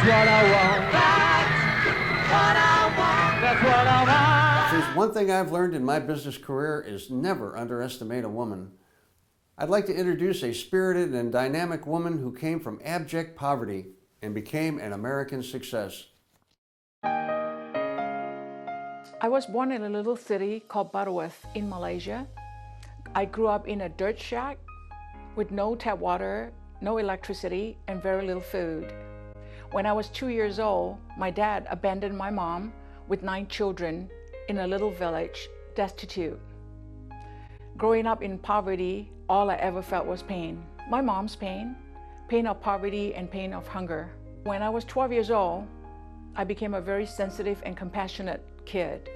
That's what I want. That's what I want. That's what I want. If there's one thing I've learned in my business career is never underestimate a woman. I'd like to introduce a spirited and dynamic woman who came from abject poverty and became an American success. I was born in a little city called Butterworth in Malaysia. I grew up in a dirt shack with no tap water, no electricity, and very little food. When I was 2 years old, my dad abandoned my mom with 9 children in a little village, destitute. Growing up in poverty, all I ever felt was pain. My mom's pain, pain of poverty and pain of hunger. When I was 12 years old, I became a very sensitive and compassionate kid.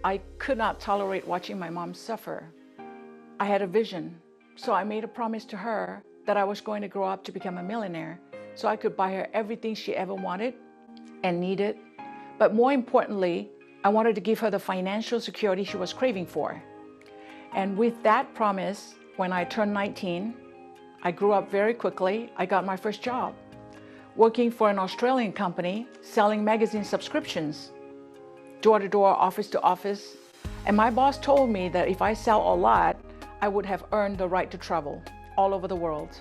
I could not tolerate watching my mom suffer. I had a vision, so I made a promise to her that I was going to grow up to become a millionaire so I could buy her everything she ever wanted and needed. But more importantly, I wanted to give her the financial security she was craving for. And with that promise, when I turned 19, I grew up very quickly. I got my first job, working for an Australian company, selling magazine subscriptions, door to door, office to office. And my boss told me that if I sell a lot, I would have earned the right to travel all over the world.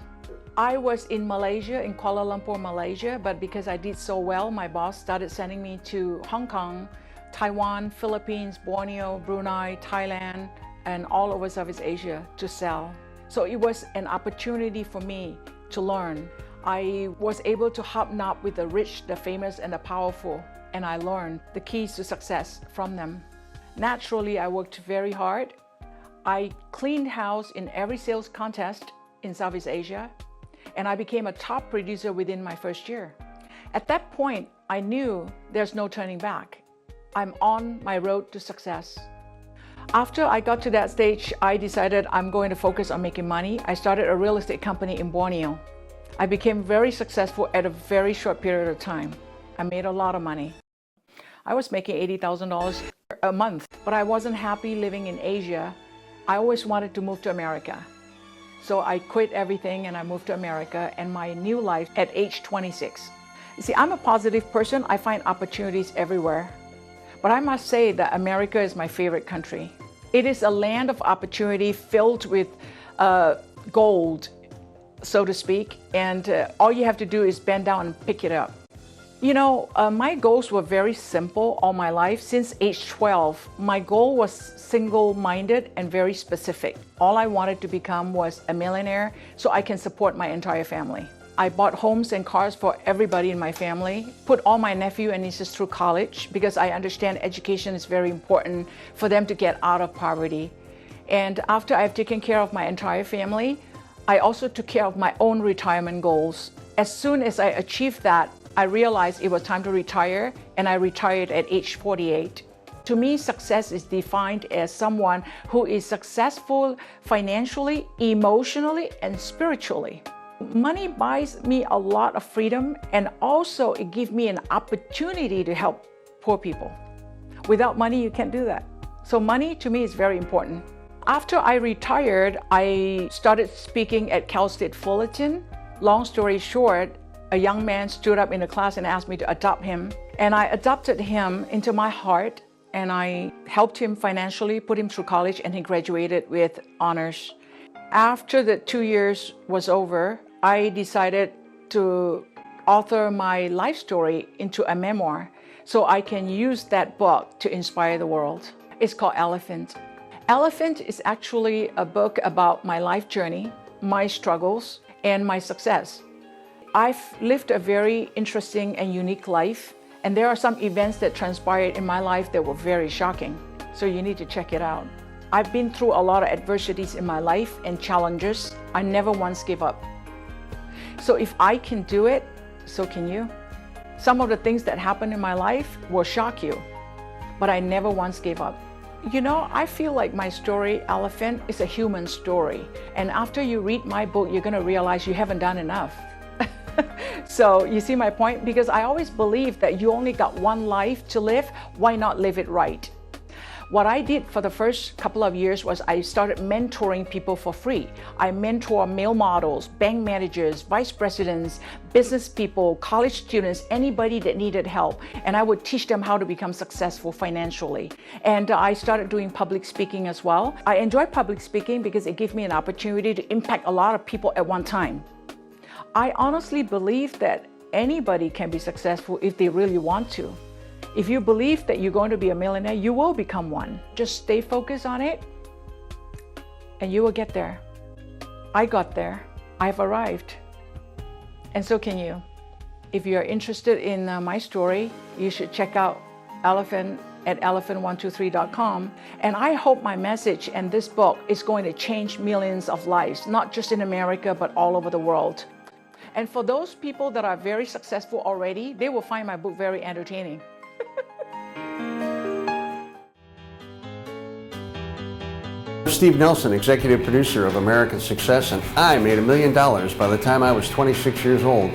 I was in Malaysia, in Kuala Lumpur, Malaysia, but because I did so well, my boss started sending me to Hong Kong, Taiwan, Philippines, Borneo, Brunei, Thailand, and all over Southeast Asia to sell. So it was an opportunity for me to learn. I was able to hobnob with the rich, the famous, and the powerful, and I learned the keys to success from them. Naturally, I worked very hard. I cleaned house in every sales contest in Southeast Asia, and I became a top producer within my first year. At that point, I knew there's no turning back. I'm on my road to success. After I got to that stage, I decided I'm going to focus on making money. I started a real estate company in Borneo. I became very successful at a very short period of time. I made a lot of money. I was making $80,000 a month, but I wasn't happy living in Asia. I always wanted to move to America. So I quit everything and I moved to America and my new life at age 26. You see, I'm a positive person. I find opportunities everywhere. But I must say that America is my favorite country. It is a land of opportunity filled with gold, so to speak, and all you have to do is bend down and pick it up. You know, my goals were very simple all my life. Since age 12, my goal was single-minded and very specific. All I wanted to become was a millionaire so I can support my entire family. I bought homes and cars for everybody in my family, put all my nephew and nieces through college because I understand education is very important for them to get out of poverty. And after I've taken care of my entire family, I also took care of my own retirement goals. As soon as I achieved that, I realized it was time to retire, and I retired at age 48. To me, success is defined as someone who is successful financially, emotionally, and spiritually. Money buys me a lot of freedom, and also it gives me an opportunity to help poor people. Without money, you can't do that. So money to me is very important. After I retired, I started speaking at Cal State Fullerton. Long story short, a young man stood up in the class and asked me to adopt him. And I adopted him into my heart, and I helped him financially, put him through college, and he graduated with honors. After the 2 years was over, I decided to author my life story into a memoir so I can use that book to inspire the world. It's called Elephant. Elephant is actually a book about my life journey, my struggles, and my success. I've lived a very interesting and unique life, and there are some events that transpired in my life that were very shocking, so you need to check it out. I've been through a lot of adversities in my life and challenges. I never once gave up. So if I can do it, so can you. Some of the things that happened in my life will shock you, but I never once gave up. You know, I feel like my story, Elephant, is a human story. And after you read my book, you're gonna realize you haven't done enough. So you see my point? Because I always believe that you only got one life to live, why not live it right? What I did for the first couple of years was I started mentoring people for free. I mentor male models, bank managers, vice presidents, business people, college students, anybody that needed help. And I would teach them how to become successful financially. And I started doing public speaking as well. I enjoy public speaking because it gave me an opportunity to impact a lot of people at one time. I honestly believe that anybody can be successful if they really want to. If you believe that you're going to be a millionaire, you will become one. Just stay focused on it and you will get there. I got there. I've arrived. And so can you. If you're interested in my story, you should check out Elephant at elephant123.com. And I hope my message and this book is going to change millions of lives, not just in America, but all over the world. And for those people that are very successful already, they will find my book very entertaining. Steve Nelson, executive producer of American Success, and I made $1 million by the time I was 26 years old.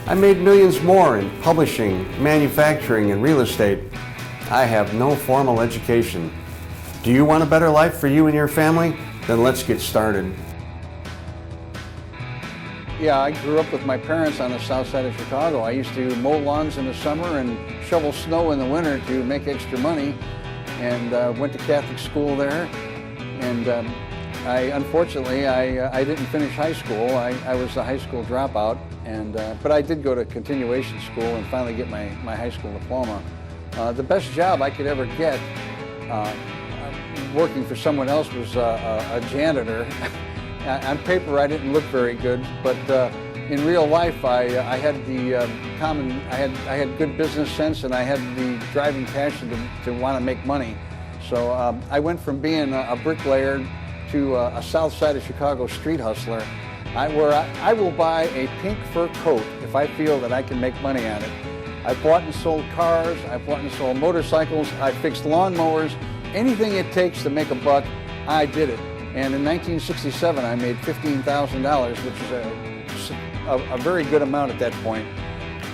I made millions more in publishing, manufacturing, and real estate. I have no formal education. Do you want a better life for you and your family? Then let's get started. Yeah, I grew up with my parents on the south side of Chicago. I used to mow lawns in the summer and shovel snow in the winter to make extra money, and went to Catholic school there. And unfortunately, I didn't finish high school. I was a high school dropout, but I did go to continuation school and finally get my high school diploma. The best job I could ever get working for someone else was a janitor. On paper, I didn't look very good, but in real life, I had the I had good business sense, and I had the driving passion to want to make money. So I went from being a bricklayer to a south side of Chicago street hustler, where I will buy a pink fur coat if I feel that I can make money on it. I bought and sold cars, I bought and sold motorcycles, I fixed lawnmowers, anything it takes to make a buck, I did it. And in 1967, I made $15,000, which is a very good amount at that point.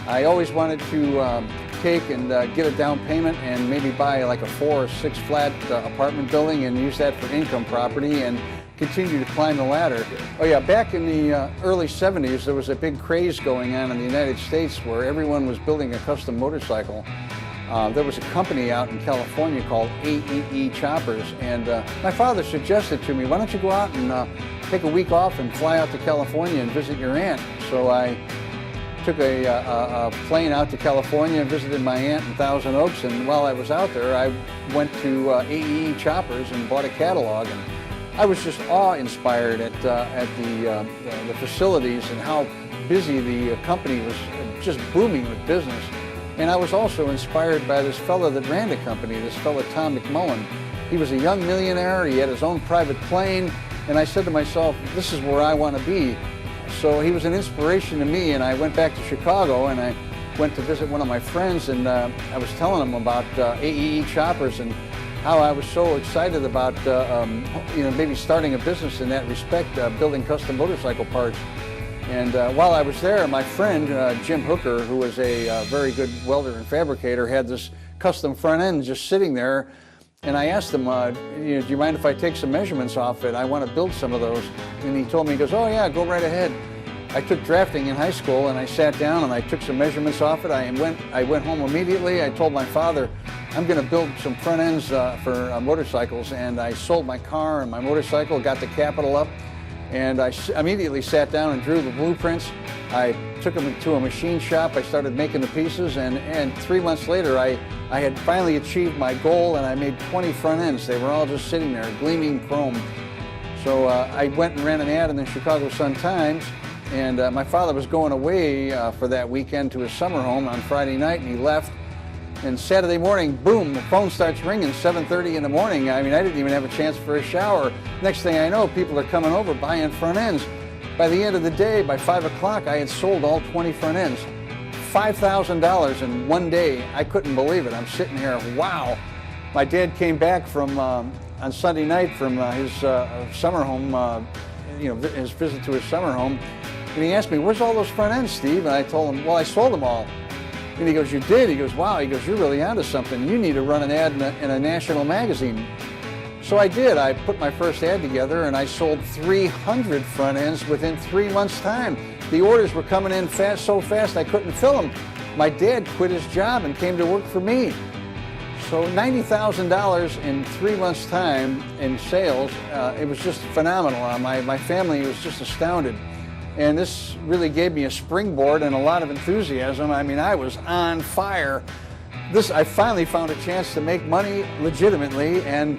I always wanted to take and get a down payment and maybe buy like a 4 or 6 flat apartment building and use that for income property and continue to climb the ladder. Oh yeah, back in the early 70s, there was a big craze going on in the United States where everyone was building a custom motorcycle. There was a company out in California called AEE Choppers, and my father suggested to me, why don't you go out and take a week off and fly out to California and visit your aunt? So I took a plane out to California and visited my aunt in Thousand Oaks, and while I was out there, I went to AEE Choppers and bought a catalog, and I was just awe-inspired at the facilities and how busy the company was, just booming with business. And I was also inspired by this fellow that ran the company, this fellow Tom McMullen. He was a young millionaire, he had his own private plane, and I said to myself, this is where I want to be. So he was an inspiration to me, and I went back to Chicago and I went to visit one of my friends, and I was telling him about AEE Choppers and how I was so excited about maybe starting a business in that respect, building custom motorcycle parts. And while I was there, my friend Jim Hooker, who was a very good welder and fabricator, had this custom front end just sitting there. And I asked him, do you mind if I take some measurements off it? I want to build some of those. And he told me, he goes, oh yeah, go right ahead. I took drafting in high school, and I sat down and I took some measurements off it. I went home immediately. I told my father, I'm going to build some front ends for motorcycles. And I sold my car and my motorcycle, got the capital up. And I immediately sat down and drew the blueprints. I took them to a machine shop. I started making the pieces, and 3 months later, I had finally achieved my goal, and I made 20 front ends. They were all just sitting there, gleaming chrome. So I went and ran an ad in the Chicago Sun-Times, and my father was going away for that weekend to his summer home on Friday night, and he left. And Saturday morning, boom, the phone starts ringing, 7:30 in the morning. I mean, I didn't even have a chance for a shower. Next thing I know, people are coming over buying front ends. By the end of the day, by 5 o'clock, I had sold all 20 front ends. $5,000 in one day. I couldn't believe it. I'm sitting here, wow. My dad came back from on Sunday night from his summer home, his visit to his summer home, and he asked me, where's all those front ends, Steve? And I told him, well, I sold them all. And he goes, "You did?" He goes, "Wow." He goes, "You're really onto something. You need to run an ad in a national magazine." So I did. I put my first ad together and I sold 300 front ends within 3 months' time. The orders were coming in so fast I couldn't fill them. My dad quit his job and came to work for me. So $90,000 in 3 months' time in sales, it was just phenomenal. My family was just astounded. And this really gave me a springboard and a lot of enthusiasm. I mean, I was on fire. I finally found a chance to make money legitimately and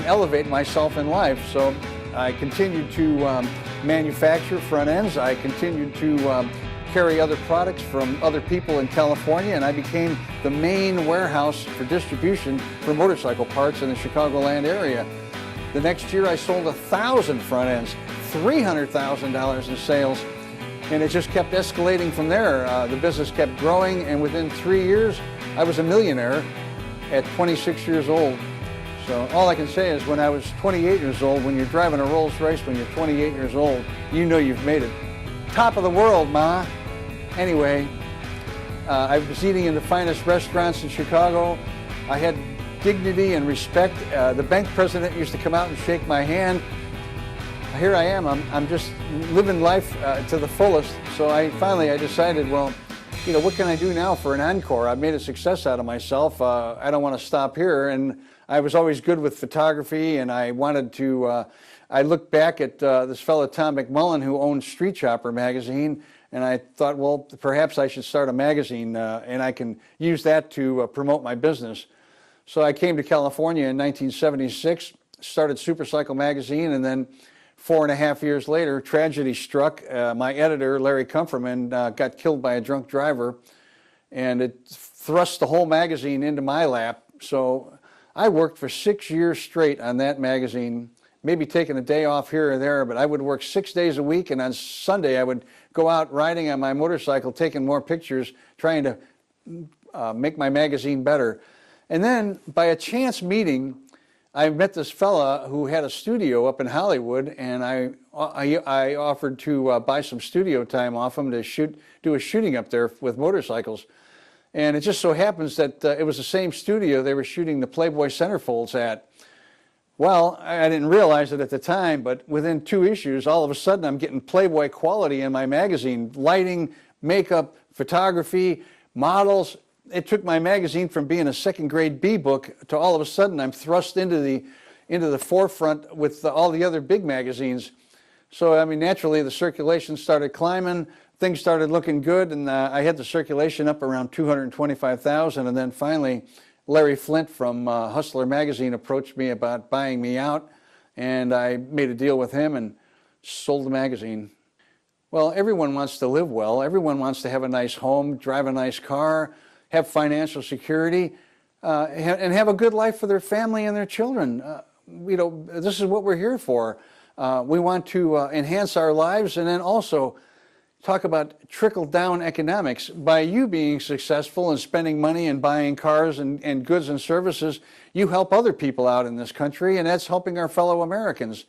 elevate myself in life. So I continued to manufacture front ends. I continued to carry other products from other people in California, and I became the main warehouse for distribution for motorcycle parts in the Chicagoland area. The next year I sold 1,000 front ends, $300,000 in sales, and it just kept escalating from there. The business kept growing, and within 3 years I was a millionaire at 26 years old. So all I can say is when I was 28 years old, when you're driving a Rolls Royce when you're 28 years old, you know you've made it. Top of the world, Ma. Anyway, I was eating in the finest restaurants in Chicago. I had dignity and respect. The bank president used to come out and shake my hand. Here I am. I'm just living life to the fullest. So I decided, well, you know, what can I do now for an encore? I've made a success out of myself. I don't want to stop here. And I was always good with photography, and I wanted to, I looked back at this fellow Tom McMullen who owned Street Chopper magazine, and I thought, well, perhaps I should start a magazine and I can use that to promote my business. So I came to California in 1976, started Supercycle magazine, and then 4.5 years later, tragedy struck. My editor, Larry Comferman, got killed by a drunk driver, and it thrust the whole magazine into my lap. So I worked for 6 years straight on that magazine, maybe taking a day off here or there, but I would work 6 days a week, and on Sunday I would go out riding on my motorcycle, taking more pictures, trying to make my magazine better. And then, by a chance meeting, I met this fella who had a studio up in Hollywood, and I offered to buy some studio time off him to do a shooting up there with motorcycles. And it just so happens that it was the same studio they were shooting the Playboy centerfolds at. Well, I didn't realize it at the time, but within 2 issues, all of a sudden I'm getting Playboy quality in my magazine. Lighting, makeup, photography, models. It took my magazine from being a second-grade B book to all of a sudden I'm thrust into the forefront with all the other big magazines. So, I mean, naturally the circulation started climbing, things started looking good, and I had the circulation up around 225,000, and then finally Larry Flint from Hustler magazine approached me about buying me out, and I made a deal with him and sold the magazine. Well, everyone wants to live well. Everyone wants to have a nice home, drive a nice car, have financial security, and have a good life for their family and their children. You know, this is what we're here for. We want to enhance our lives, and then also talk about trickle-down economics. By you being successful and spending money and buying cars and goods and services, you help other people out in this country, and that's helping our fellow Americans.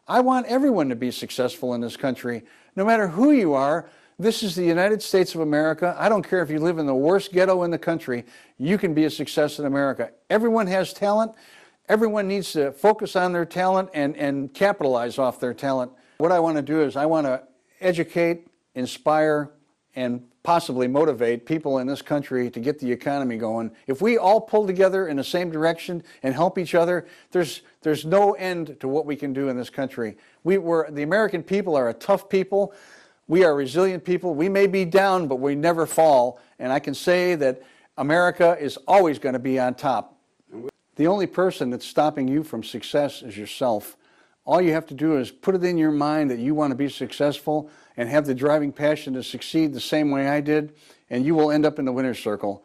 I want everyone to be successful in this country, no matter who you are. This is the United States of America. I don't care if you live in the worst ghetto in the country, you can be a success in America. Everyone has talent. Everyone needs to focus on their talent and capitalize off their talent. What I want to do is I want to educate, inspire, and possibly motivate people in this country to get the economy going. If we all pull together in the same direction and help each other, there's no end to what we can do in this country. The American people are a tough people. We are resilient people. We may be down, but we never fall. And I can say that America is always going to be on top. The only person that's stopping you from success is yourself. All you have to do is put it in your mind that you want to be successful and have the driving passion to succeed the same way I did, and you will end up in the winner's circle.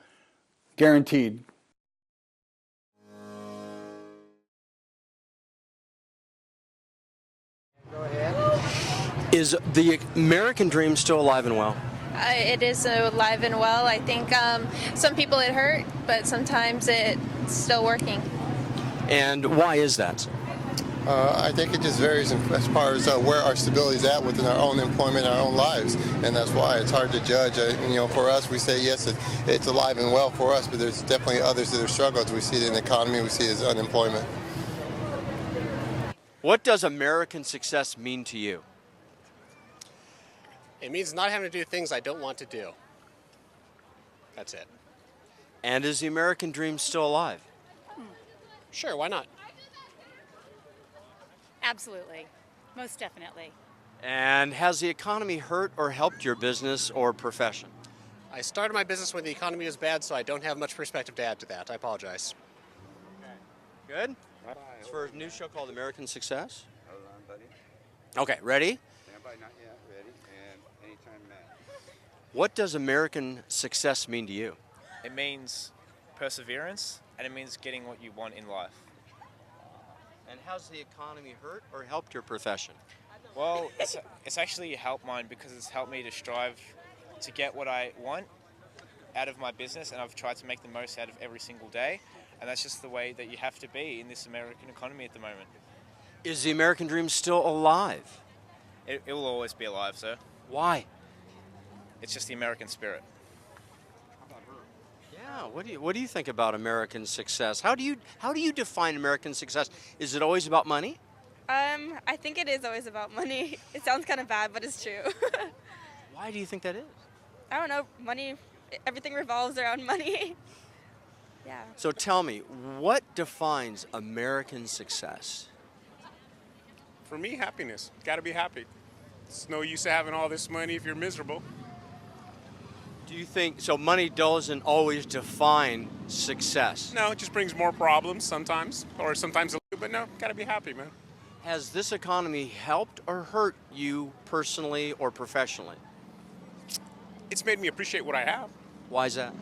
Guaranteed. Go ahead. Is the American dream still alive and well? It is alive and well. I think some people it hurt, but sometimes it's still working. And why is that? I think it just varies as far as where our stability is at within our own employment, our own lives, and that's why it's hard to judge. For us, we say yes, it's alive and well for us, but there's definitely others that are struggling. We see it in the economy, we see it as unemployment. What does American success mean to you? It means not having to do things I don't want to do. That's it. And is the American dream still alive? Sure, why not? Absolutely. Most definitely. And has the economy hurt or helped your business or profession? I started my business when the economy was bad, so I don't have much perspective to add to that. I apologize. Good? It's for a new show called American Success. Hold on, buddy. Okay, ready? Stand by, not yet. Ready? And anytime, Matt. What does American success mean to you? It means perseverance, and it means getting what you want in life. And how's the economy hurt or helped your profession? Well, it's actually helped mine because it's helped me to strive to get what I want out of my business, and I've tried to make the most out of every single day, and that's just the way that you have to be in this American economy at the moment. Is the American dream still alive? It will always be alive, sir. Why? It's just the American spirit. Yeah, what do you think about American success? How do you define American success? Is it always about money? I think it is always about money. It sounds kind of bad, but it's true. Why do you think that is? I don't know, money, everything revolves around money. Yeah. So tell me, what defines American success? For me, happiness. Got to be happy. It's no use having all this money if you're miserable. Do you think, so money doesn't always define success? No, it just brings more problems sometimes, or sometimes a little, but no, got to be happy, man. Has this economy helped or hurt you personally or professionally? It's made me appreciate what I have. Why is that?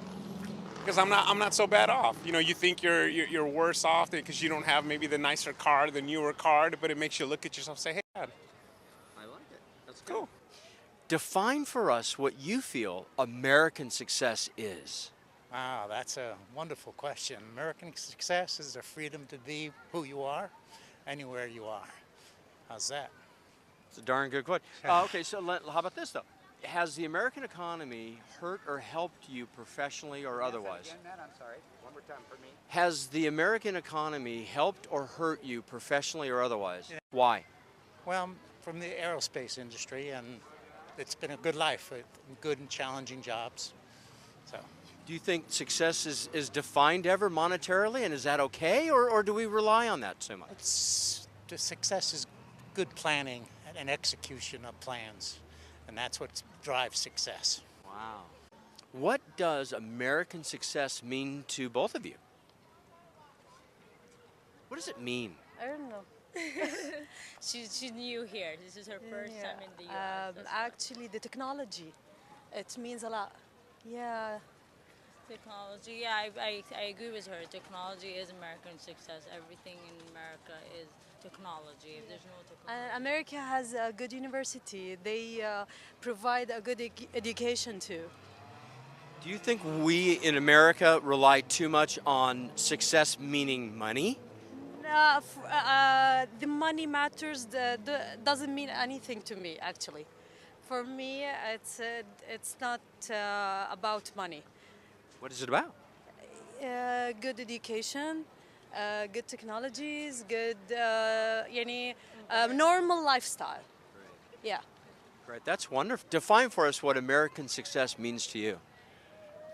Because I'm not so bad off. You think you're worse off because you don't have maybe the nicer car, the newer car, but it makes you look at yourself and say, hey, God. I like it. That's cool. Define for us what you feel American success is. Wow, that's a wonderful question. American success is the freedom to be who you are, anywhere you are. How's that? It's a darn good question. Okay, so how about this, though? Has the American economy hurt or helped you professionally or otherwise? Again, Matt, I'm sorry. One more time for me. Has the American economy helped or hurt you professionally or otherwise? Why? Well, from the aerospace industry, and it's been a good life, good and challenging jobs. So, do you think success is defined ever monetarily, and is that okay, or do we rely on that so much? The success is good planning and execution of plans, and that's what drives success. Wow. What does American success mean to both of you? What does it mean? I don't know. She's new here. This is her first time in the U.S. Actually, the technology, it means a lot. Yeah. Technology, yeah, I agree with her. Technology is American success. Everything in America is technology. If there's no technology. America has a good university. They provide a good education too. Do you think we in America rely too much on success meaning money? The money matters. Doesn't mean anything to me, actually. For me, it's not about money. What is it about? Good education, good technologies, good normal lifestyle. Right. Yeah. Great, that's wonderful. Define for us what American success means to you.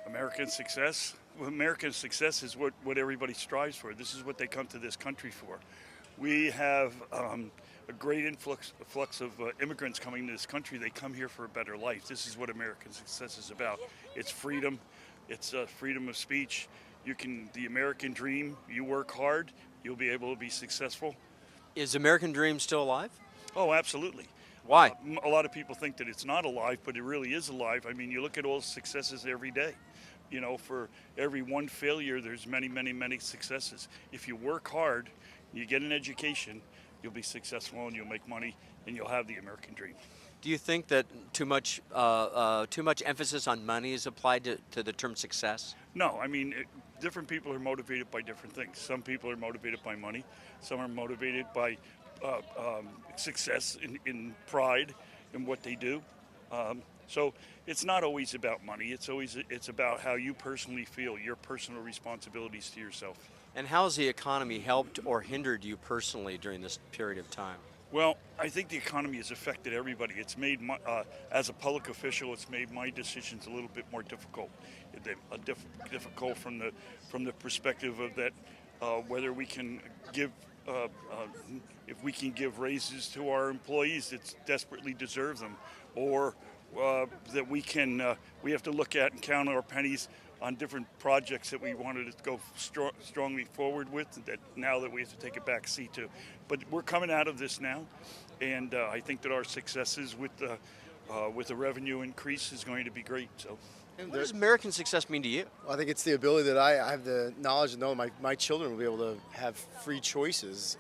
American success? Well, American success is what everybody strives for. This is what they come to this country for. We have a great influx of immigrants coming to this country. They come here for a better life. This is what American success is about. It's freedom. It's freedom of speech. The American dream, you work hard, you'll be able to be successful. Is American dream still alive? Oh, absolutely. Why? A lot of people think that it's not alive, but it really is alive. I mean, you look at all the successes every day. For every one failure, there's many, many, many successes. If you work hard, you get an education, you'll be successful and you'll make money and you'll have the American dream. Do you think that too much emphasis on money is applied to the term success? No, I mean, different people are motivated by different things. Some people are motivated by money. Some are motivated by success in pride in what they do. So it's not always about money. It's about how you personally feel, your personal responsibilities to yourself. And how has the economy helped or hindered you personally during this period of time? Well, I think the economy has affected everybody. It's made as a public official, it's made my decisions a little bit more difficult. Difficult from the perspective of that whether we can give if we can give raises to our employees that desperately deserve them, or that we have to look at and count our pennies on different projects that we wanted to go strongly forward with, that now that we have to take a back seat to. But we're coming out of this now, and I think that our successes with the revenue increase is going to be great. So, what does American success mean to you? Well, I think it's the ability that I have the knowledge to know my children will be able to have free choices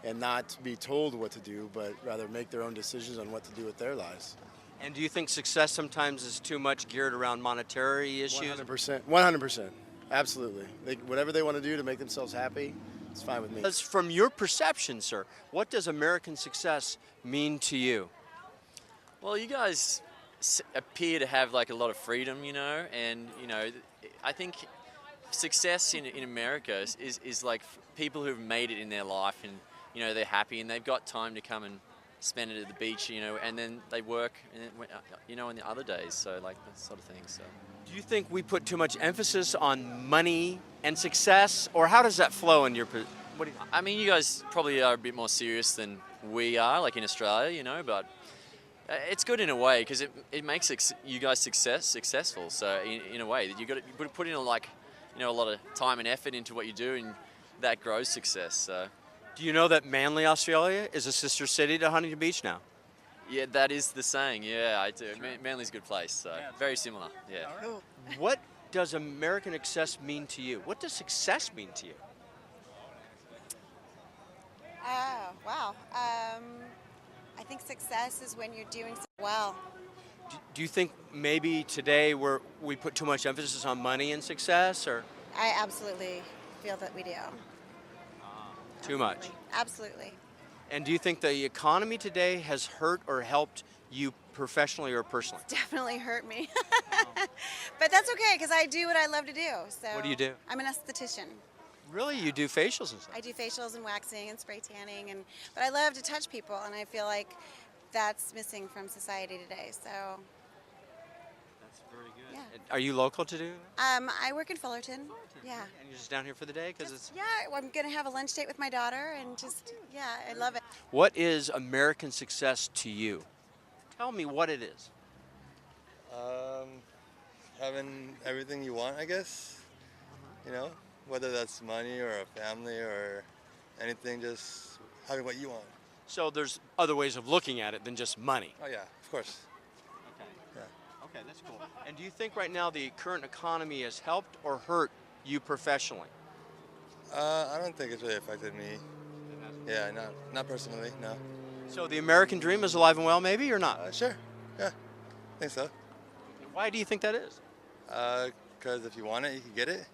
and not be told what to do, but rather make their own decisions on what to do with their lives. And do you think success sometimes is too much geared around monetary issues? 100%. 100%. Absolutely. Whatever they want to do to make themselves happy, it's fine with me. As from your perception, sir, what does American success mean to you? Well, you guys appear to have like a lot of freedom, and I think success in America is like people who've made it in their life, and they're happy and they've got time to come and spend it at the beach, and then they work, and in the other days, so like that sort of thing. So, do you think we put too much emphasis on money and success, or how does that flow in your? What do you? I mean, you guys probably are a bit more serious than we are, like in Australia, but it's good in a way because it makes you guys successful. So in a way, that you put in a lot of time and effort into what you do, and that grows success. So. Do you know that Manly, Australia is a sister city to Huntington Beach now? Yeah, that is the saying. Yeah, I do. Manly's a good place, so very similar. Yeah. What does American success mean to you? What does success mean to you? Wow. I think success is when you're doing so well. Do you think maybe today we put too much emphasis on money and success, or? I absolutely feel that we do. Too much? Absolutely. And do you think the economy today has hurt or helped you professionally or personally? It's definitely hurt me. But that's okay, because I do what I love to do. So what do you do? I'm an esthetician. Really? You do facials and stuff? I do facials and waxing and spray tanning, but I love to touch people, and I feel like that's missing from society today. So that's very good. Yeah. Are you local to do that? I work in Fullerton. Yeah. And you're just down here for the day? Yeah, I'm going to have a lunch date with my daughter, and I love it. What is American success to you? Tell me what it is. Having everything you want, I guess. Whether that's money or a family or anything, just having what you want. So there's other ways of looking at it than just money? Oh yeah, of course. Okay. Yeah. Okay, that's cool. And do you think right now the current economy has helped or hurt you professionally? I don't think it's really affected me. Yeah, not personally, no. So the American dream is alive and well, maybe, or not? Sure. Yeah, I think so. Why do you think that is? Because if you want it, you can get it.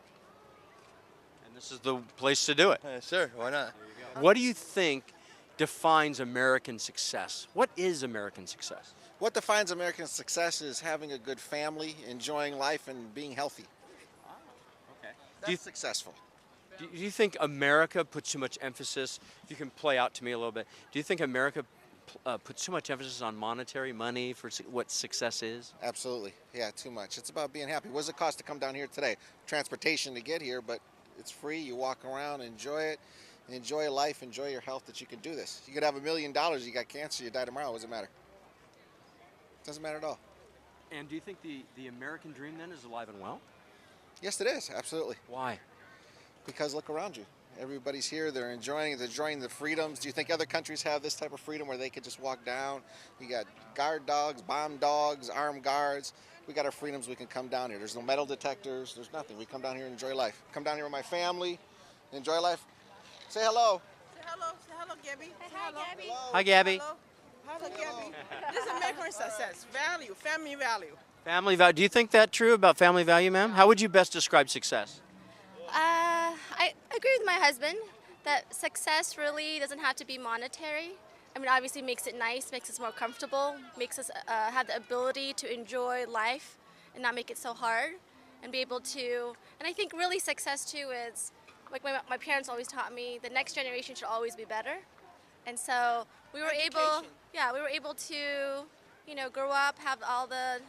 And this is the place to do it. Sure, why not? What do you think defines American success? What is American success? What defines American success is having a good family, enjoying life, and being healthy. Okay. That's successful. Do you think America puts too much emphasis, if you can play out to me a little bit, do you think America puts too much emphasis on monetary money for what success is? Absolutely. Yeah, too much. It's about being happy. What does it cost to come down here today? Transportation to get here, but it's free. You walk around, enjoy it, enjoy life, enjoy your health that you can do this. You could have $1 million, you got cancer, you die tomorrow. What does it matter? Doesn't matter at all. And do you think the American dream then is alive and well? Yes, it is. Absolutely. Why? Because look around you. Everybody's here. They're enjoying the freedoms. Do you think other countries have this type of freedom where they could just walk down? You got guard dogs, bomb dogs, armed guards. We got our freedoms. We can come down here. There's no metal detectors. There's nothing. We come down here and enjoy life. Come down here with my family, enjoy life. Say hello. Say hello. Say hello, Gabby. Say hello. Gabby. Hi, Gabby. Hello. Hello, Gabby. This is American success. Value. Family value. Family value. Do you think that true about family value, ma'am? How would you best describe success? I agree with my husband that success really doesn't have to be monetary. I mean, obviously makes it nice, makes us more comfortable, makes us have the ability to enjoy life and not make it so hard, and be able to, and I think really success too is, like my parents always taught me, the next generation should always be better. And so we were able to, you know, grow up, have all the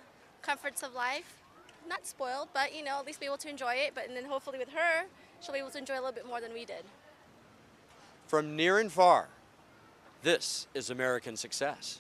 comforts of life, not spoiled, but, you know, at least be able to enjoy it. But and then hopefully with her, she'll be able to enjoy a little bit more than we did. From near and far, this is American Success.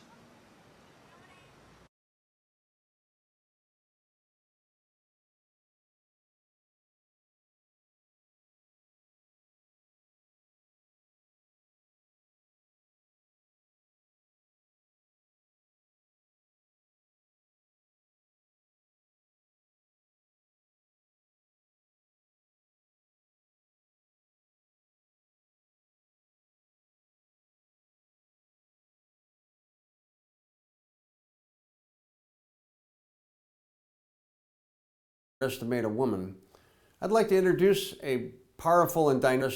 Estimate a woman. I'd like to introduce a powerful and dynamic